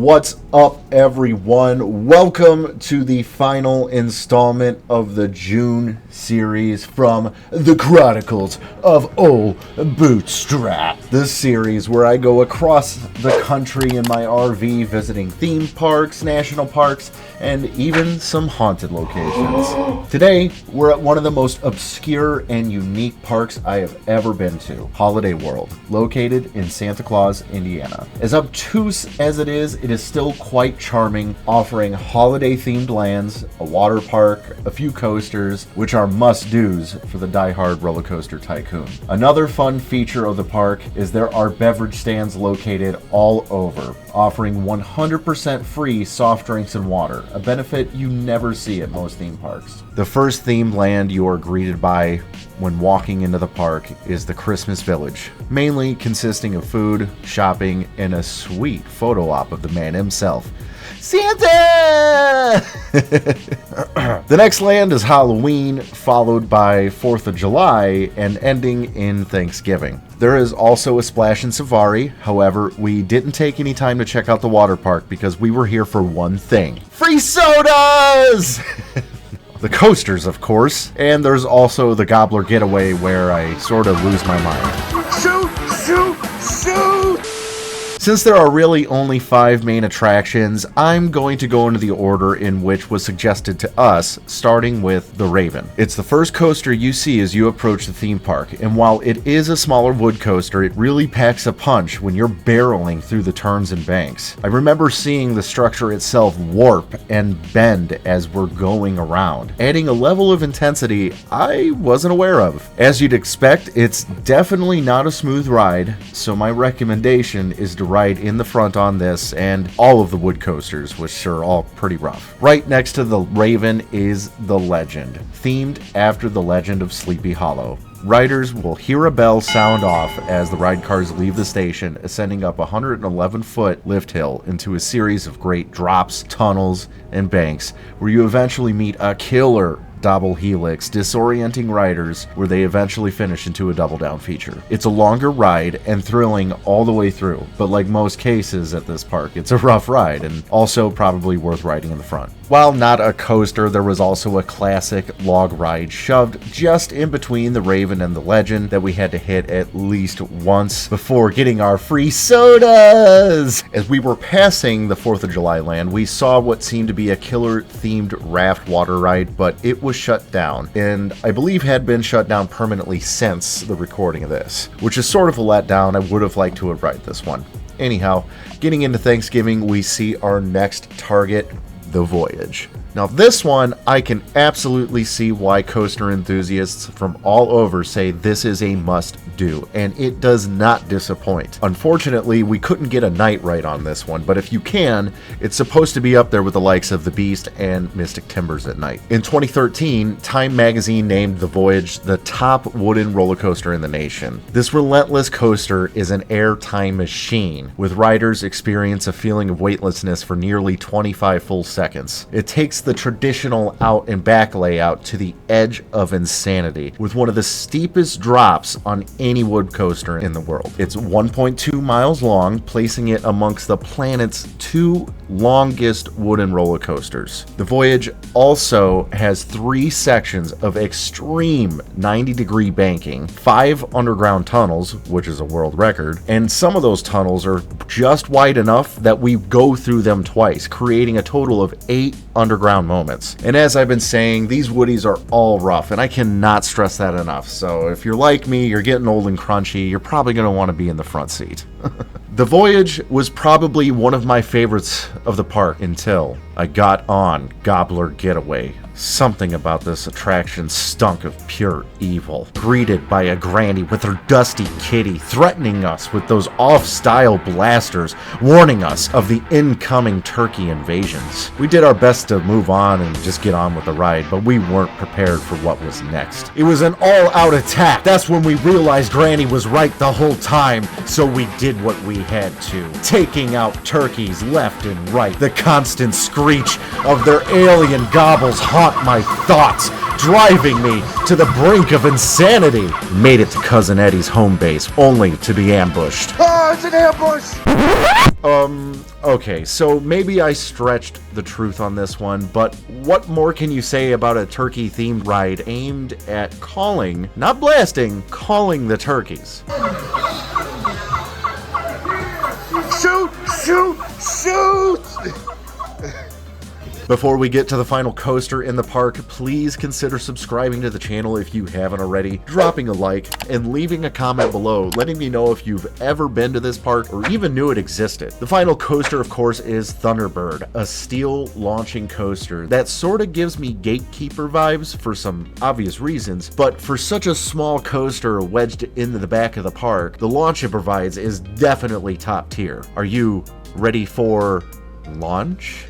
What's up, everyone? Welcome to the final installment of the June series from the Chronicles of Old Bootstrap. This series where I go across the country in my RV visiting theme parks, national parks, and even some haunted locations. Today, we're at one of the most obscure and unique parks I have ever been to, Holiday World, located in Santa Claus, Indiana. As obtuse as it is still quite charming, offering holiday-themed lands, a water park, a few coasters, which are must-dos for the die-hard roller coaster tycoon. Another fun feature of the park is there are beverage stands located all over, offering 100% free soft drinks and water, a benefit you never see at most theme parks. The first themed land you are greeted by when walking into the park is the Christmas Village, mainly consisting of food, shopping, and a sweet photo op of the man himself, Santa! The next land is Halloween, followed by 4th of July, and ending in Thanksgiving. There is also a Splashin Safari. However, we didn't take any time to check out the water park because we were here for one thing: free sodas! The coasters, of course, and there's also the Gobbler Getaway where I sort of lose my mind. Shoot! Since there are really only 5 main attractions, I'm going to go into the order in which was suggested to us, starting with the Raven. It's the first coaster you see as you approach the theme park, and while it is a smaller wood coaster, it really packs a punch when you're barreling through the turns and banks. I remember seeing the structure itself warp and bend as we're going around, adding a level of intensity I wasn't aware of. As you'd expect, it's definitely not a smooth ride, so my recommendation is to ride in the front on this and all of the wood coasters, which are all pretty rough. Right next to the Raven is the Legend, themed after the legend of Sleepy Hollow. Riders will hear a bell sound off as the ride cars leave the station, ascending up a 111-foot lift hill into a series of great drops, tunnels, and banks, where you eventually meet a killer double helix, disorienting riders where they eventually finish into a double down feature. It's a longer ride and thrilling all the way through, but like most cases at this park, it's a rough ride and also probably worth riding in the front. While not a coaster, there was also a classic log ride shoved just in between the Raven and the Legend that we had to hit at least once before getting our free sodas! As we were passing the 4th of July land, we saw what seemed to be a killer-themed raft water ride, but it was shut down, and I believe had been shut down permanently since the recording of this, which is sort of a letdown. I would have liked to have ride this one. Anyhow, getting into Thanksgiving, we see our next target, the Voyage. Now this one, I can absolutely see why coaster enthusiasts from all over say this is a must-do, and it does not disappoint. Unfortunately, we couldn't get a night ride on this one, but if you can, it's supposed to be up there with the likes of the Beast and Mystic Timbers at night. In 2013, Time magazine named the Voyage the top wooden roller coaster in the nation. This relentless coaster is an air-time machine, with riders experience a feeling of weightlessness for nearly 25 full seconds. It takes the traditional out and back layout to the edge of insanity, with one of the steepest drops on any wood coaster in the world. It's 1.2 miles long, placing it amongst the planet's 2 longest wooden roller coasters. The Voyage also has 3 sections of extreme 90-degree banking, 5 underground tunnels, which is a world record, and some of those tunnels are just wide enough that we go through them twice, creating a total of 8 underground moments. And as I've been saying, these Woodies are all rough, and I cannot stress that enough. So if you're like me, you're getting old and crunchy, you're probably going to want to be in the front seat. The Voyage was probably one of my favorites of the park until I got on Gobbler Getaway. Something about this attraction stunk of pure evil. Greeted by a granny with her dusty kitty, threatening us with those off-style blasters, warning us of the incoming turkey invasions. We did our best to move on and just get on with the ride, but we weren't prepared for what was next. It was an all-out attack. That's when we realized Granny was right the whole time, so we did what we had to. Taking out turkeys left and right. The constant screech of their alien gobbles haunt my thoughts, driving me to the brink of insanity. Made it to Cousin Eddie's home base, only to be ambushed. Oh, it's an ambush! Okay, so maybe I stretched the truth on this one, but what more can you say about a turkey-themed ride aimed at calling, not blasting, calling the turkeys? Shoot! Shoot! Shoot! Before we get to the final coaster in the park, please consider subscribing to the channel if you haven't already, dropping a like, and leaving a comment below letting me know if you've ever been to this park or even knew it existed. The final coaster, of course, is Thunderbird, a steel launching coaster that sort of gives me Gatekeeper vibes for some obvious reasons, but for such a small coaster wedged into the back of the park, the launch it provides is definitely top tier. Are you ready for launch?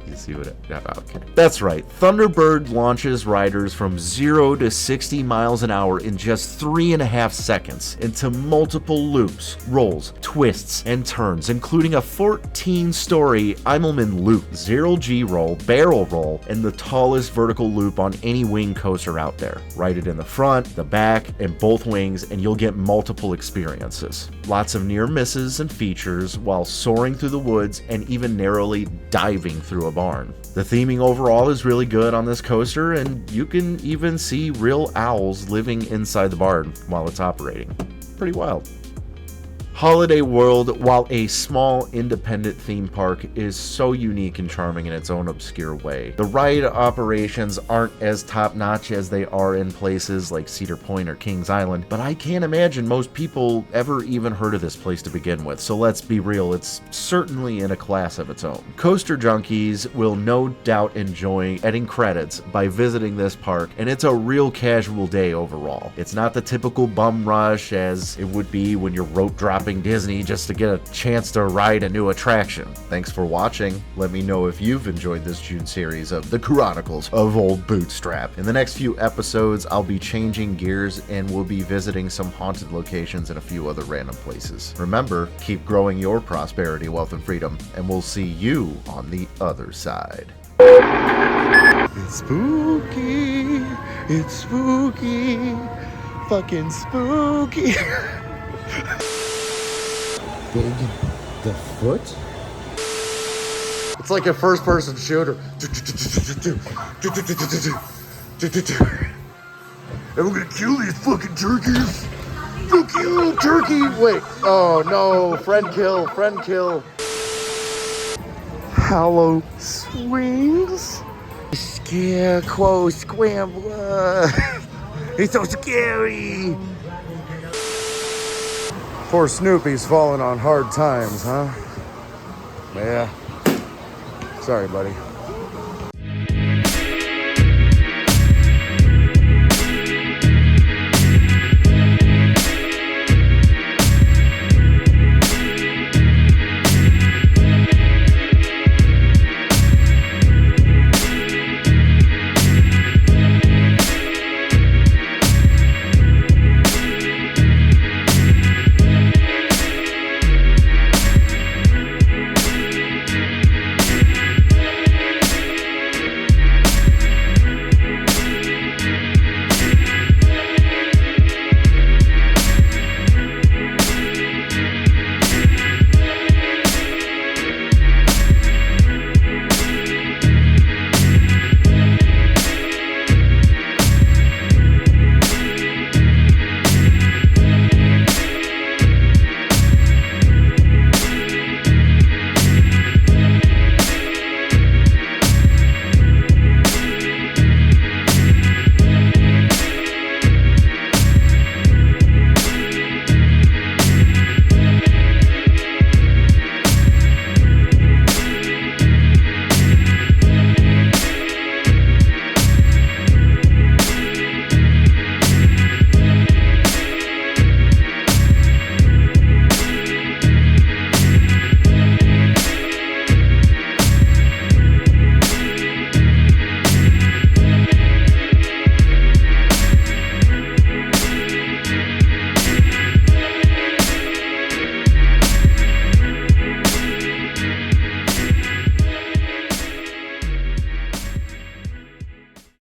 You see what okay. That's right. Thunderbird launches riders from 0 to 60 miles an hour in just 3.5 seconds into multiple loops, rolls, twists, and turns, including a 14-story Immelman loop, 0G roll, barrel roll, and the tallest vertical loop on any wing coaster out there. Ride it in the front, the back, and both wings, and you'll get multiple experiences. Lots of near misses and features while soaring through the woods and even narrowly diving through a barn. The theming overall is really good on this coaster, and you can even see real owls living inside the barn while it's operating. Pretty wild. Holiday World, while a small independent theme park, is so unique and charming in its own obscure way. The ride operations aren't as top-notch as they are in places like Cedar Point or Kings Island, but I can't imagine most people ever even heard of this place to begin with, so let's be real, it's certainly in a class of its own. Coaster junkies will no doubt enjoy adding credits by visiting this park, and it's a real casual day overall. It's not the typical bum rush as it would be when you're rope dropping Disney just to get a chance to ride a new attraction. Thanks for watching. Let me know if you've enjoyed this June series of The Chronicles of Old Bootstrap. In the next few episodes, I'll be changing gears and we'll be visiting some haunted locations and a few other random places. Remember, keep growing your prosperity, wealth, and freedom, and we'll see you on the other side. It's spooky. It's spooky. Fucking spooky. The foot? It's like a first-person shooter. And we're gonna kill these fucking turkeys. Fuck you, turkey! Wait. Oh no. Friend kill. Friend kill. Hollow swings. Scarecrow scrambler. He's so scary. Poor Snoopy's falling on hard times, huh? Yeah. Sorry, buddy.